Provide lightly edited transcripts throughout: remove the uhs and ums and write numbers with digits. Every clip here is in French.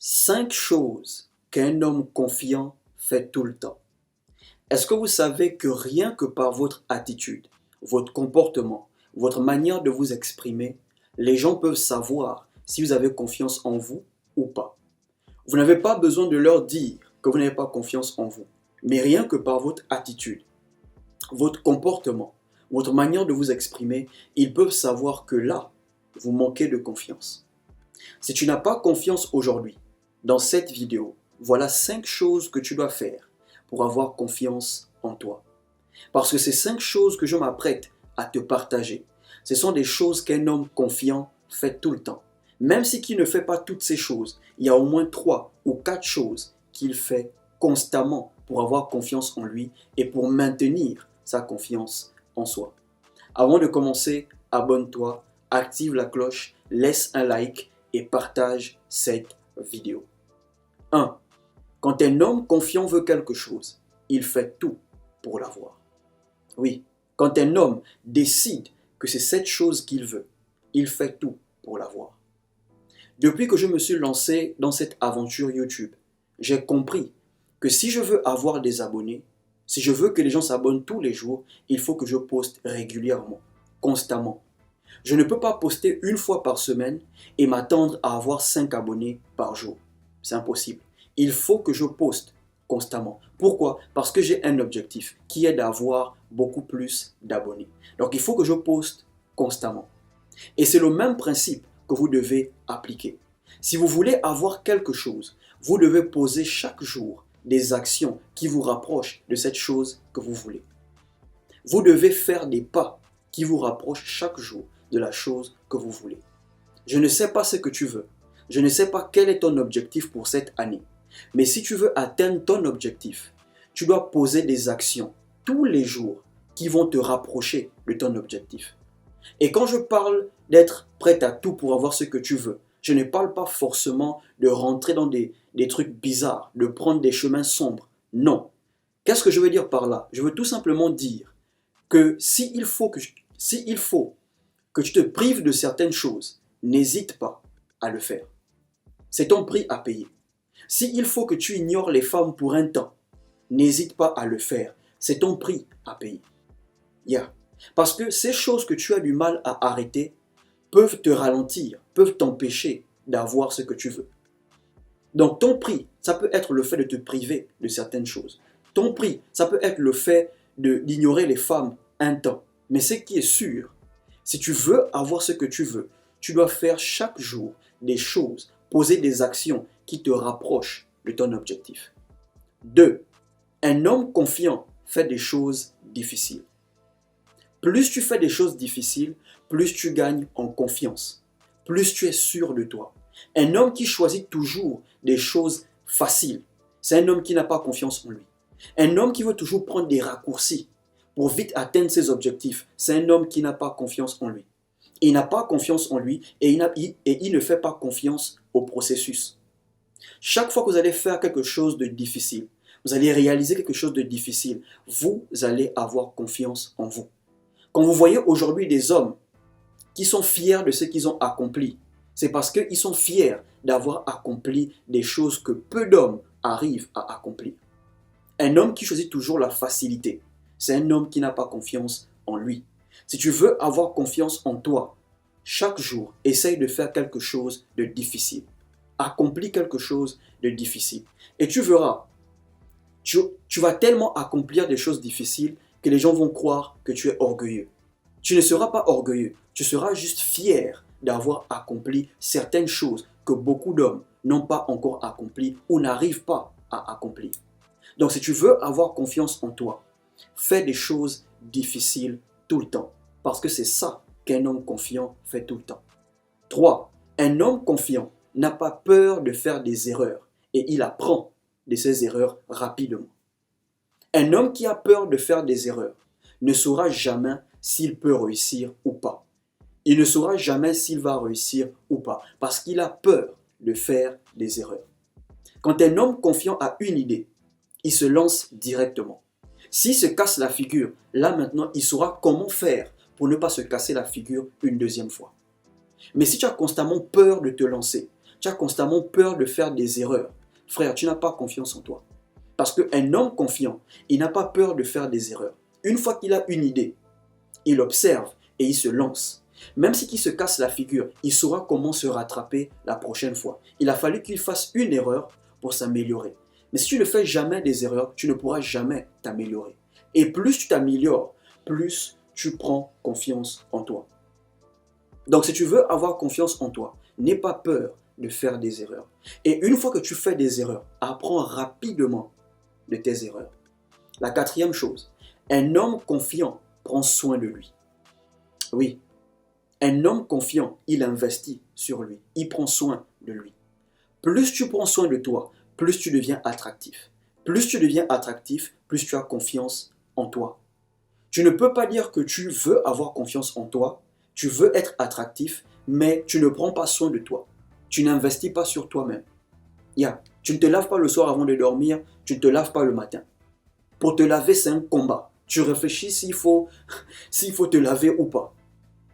5 choses qu'un homme confiant fait tout le temps. Est-ce que vous savez que rien que par votre attitude, votre comportement, votre manière de vous exprimer, les gens peuvent savoir si vous avez confiance en vous ou pas? Vous n'avez pas besoin de leur dire que vous n'avez pas confiance en vous, mais rien que par votre attitude, votre comportement, votre manière de vous exprimer, ils peuvent savoir que là, vous manquez de confiance. Si tu n'as pas confiance aujourd'hui, dans cette vidéo, voilà 5 choses que tu dois faire pour avoir confiance en toi. Parce que ces 5 choses que je m'apprête à te partager, ce sont des choses qu'un homme confiant fait tout le temps. Même si il ne fait pas toutes ces choses, il y a au moins 3 ou 4 choses qu'il fait constamment pour avoir confiance en lui et pour maintenir sa confiance en soi. Avant de commencer, abonne-toi, active la cloche, laisse un like et partage cette vidéo. 1. Quand un homme confiant veut quelque chose, il fait tout pour l'avoir. Oui, quand un homme décide que c'est cette chose qu'il veut, il fait tout pour l'avoir. Depuis que je me suis lancé dans cette aventure YouTube, j'ai compris que si je veux avoir des abonnés, si je veux que les gens s'abonnent tous les jours, il faut que je poste régulièrement, constamment. Je ne peux pas poster une fois par semaine et m'attendre à avoir 5 abonnés par jour. C'est impossible. Il faut que je poste constamment. Pourquoi? Parce que j'ai un objectif qui est d'avoir beaucoup plus d'abonnés. Donc il faut que je poste constamment. Et c'est le même principe que vous devez appliquer. Si vous voulez avoir quelque chose, vous devez poser chaque jour des actions qui vous rapprochent de cette chose que vous voulez. Vous devez faire des pas qui vous rapprochent chaque jour de la chose que vous voulez. Je ne sais pas ce que tu veux. Je ne sais pas quel est ton objectif pour cette année. Mais si tu veux atteindre ton objectif, tu dois poser des actions tous les jours qui vont te rapprocher de ton objectif. Et quand je parle d'être prêt à tout pour avoir ce que tu veux, je ne parle pas forcément de rentrer dans des trucs bizarres, de prendre des chemins sombres. Non. Qu'est-ce que je veux dire par là? Je veux tout simplement dire que s'il faut que tu te prives de certaines choses, n'hésite pas à le faire. C'est ton prix à payer. S'il faut que tu ignores les femmes pour un temps, n'hésite pas à le faire. C'est ton prix à payer. Yeah. Parce que ces choses que tu as du mal à arrêter peuvent te ralentir, peuvent t'empêcher d'avoir ce que tu veux. Donc ton prix, ça peut être le fait de te priver de certaines choses. Ton prix, ça peut être le fait d'ignorer les femmes un temps. Mais ce qui est sûr, si tu veux avoir ce que tu veux, tu dois faire chaque jour des choses, poser des actions qui te rapprochent de ton objectif. 2. Un homme confiant fait des choses difficiles. Plus tu fais des choses difficiles, plus tu gagnes en confiance, plus tu es sûr de toi. Un homme qui choisit toujours des choses faciles, c'est un homme qui n'a pas confiance en lui. Un homme qui veut toujours prendre des raccourcis pour vite atteindre ses objectifs, c'est un homme qui n'a pas confiance en lui. Il n'a pas confiance en lui et il ne fait pas confiance au processus. Chaque fois que vous allez faire quelque chose de difficile, vous allez réaliser quelque chose de difficile, vous allez avoir confiance en vous. Quand vous voyez aujourd'hui des hommes qui sont fiers de ce qu'ils ont accompli, c'est parce qu'ils sont fiers d'avoir accompli des choses que peu d'hommes arrivent à accomplir. Un homme qui choisit toujours la facilité, c'est un homme qui n'a pas confiance en lui. Si tu veux avoir confiance en toi, chaque jour, essaye de faire quelque chose de difficile. Accomplis quelque chose de difficile. Et tu verras, tu vas tellement accomplir des choses difficiles que les gens vont croire que tu es orgueilleux. Tu ne seras pas orgueilleux, tu seras juste fier d'avoir accompli certaines choses que beaucoup d'hommes n'ont pas encore accomplies ou n'arrivent pas à accomplir. Donc si tu veux avoir confiance en toi, fais des choses difficiles tout le temps. Parce que c'est ça qu'un homme confiant fait tout le temps. 3. Un homme confiant n'a pas peur de faire des erreurs et il apprend de ses erreurs rapidement. Un homme qui a peur de faire des erreurs ne saura jamais s'il peut réussir ou pas. Il ne saura jamais s'il va réussir ou pas parce qu'il a peur de faire des erreurs. Quand un homme confiant a une idée, il se lance directement. S'il se casse la figure, là maintenant, il saura comment faire pour ne pas se casser la figure une deuxième fois. Mais si tu as constamment peur de te lancer, Tu as constamment peur de faire des erreurs. Frère, tu n'as pas confiance en toi. Parce qu'un homme confiant, il n'a pas peur de faire des erreurs. Une fois qu'il a une idée, il observe et il se lance. Même si il se casse la figure, il saura comment se rattraper la prochaine fois. Il a fallu qu'il fasse une erreur pour s'améliorer. Mais si tu ne fais jamais des erreurs, tu ne pourras jamais t'améliorer. Et plus tu t'améliores, plus tu prends confiance en toi. Donc si tu veux avoir confiance en toi, n'aie pas peur de faire des erreurs. Et une fois que tu fais des erreurs, apprends rapidement de tes erreurs. La quatrième chose, un homme confiant prend soin de lui. Oui, un homme confiant, il investit sur lui, il prend soin de lui. Plus tu prends soin de toi, plus tu deviens attractif. Plus tu deviens attractif, plus tu as confiance en toi. Tu ne peux pas dire que tu veux avoir confiance en toi, tu veux être attractif, mais tu ne prends pas soin de toi. Tu n'investis pas sur toi-même. Tu ne te laves pas le soir avant de dormir, tu ne te laves pas le matin. Pour te laver, c'est un combat. Tu réfléchis s'il faut te laver ou pas.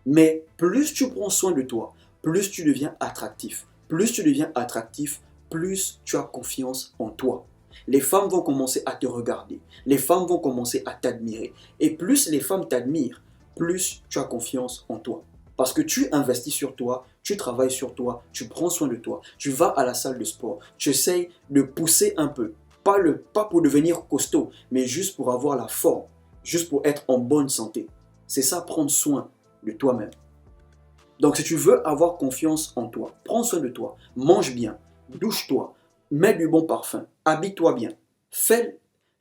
Mais plus tu prends soin de toi, plus tu deviens attractif. Plus tu deviens attractif, plus tu as confiance en toi. Les femmes vont commencer à te regarder. Les femmes vont commencer à t'admirer. Et plus les femmes t'admirent, plus tu as confiance en toi. Parce que tu investis sur toi, tu travailles sur toi, tu prends soin de toi. Tu vas à la salle de sport, tu essayes de pousser un peu. Pas pour devenir costaud, mais juste pour avoir la forme, juste pour être en bonne santé. C'est ça, prendre soin de toi-même. Donc si tu veux avoir confiance en toi, prends soin de toi, mange bien, douche-toi, mets du bon parfum, habille-toi bien, fais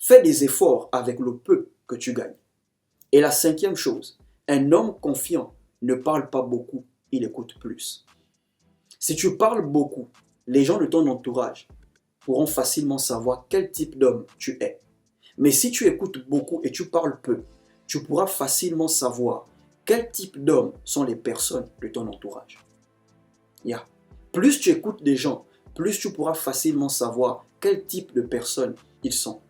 des efforts avec le peu que tu gagnes. Et la cinquième chose, un homme confiant ne parle pas beaucoup, il écoute plus. Si tu parles beaucoup, les gens de ton entourage pourront facilement savoir quel type d'homme tu es. Mais si tu écoutes beaucoup et tu parles peu, tu pourras facilement savoir quel type d'homme sont les personnes de ton entourage. Plus tu écoutes des gens, plus tu pourras facilement savoir quel type de personnes ils sont.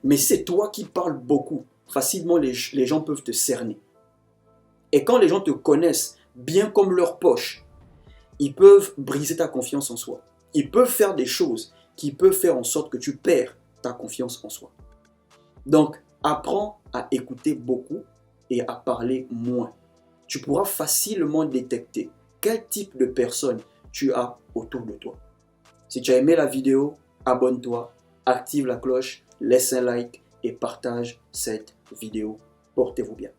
Mais c'est toi qui parles beaucoup, facilement les gens peuvent te cerner. Et quand les gens te connaissent bien comme leur poche, ils peuvent briser ta confiance en soi. Ils peuvent faire des choses qui peuvent faire en sorte que tu perds ta confiance en soi. Donc, apprends à écouter beaucoup et à parler moins. Tu pourras facilement détecter quel type de personne tu as autour de toi. Si tu as aimé la vidéo, abonne-toi, active la cloche, laisse un like et partage cette vidéo. Portez-vous bien.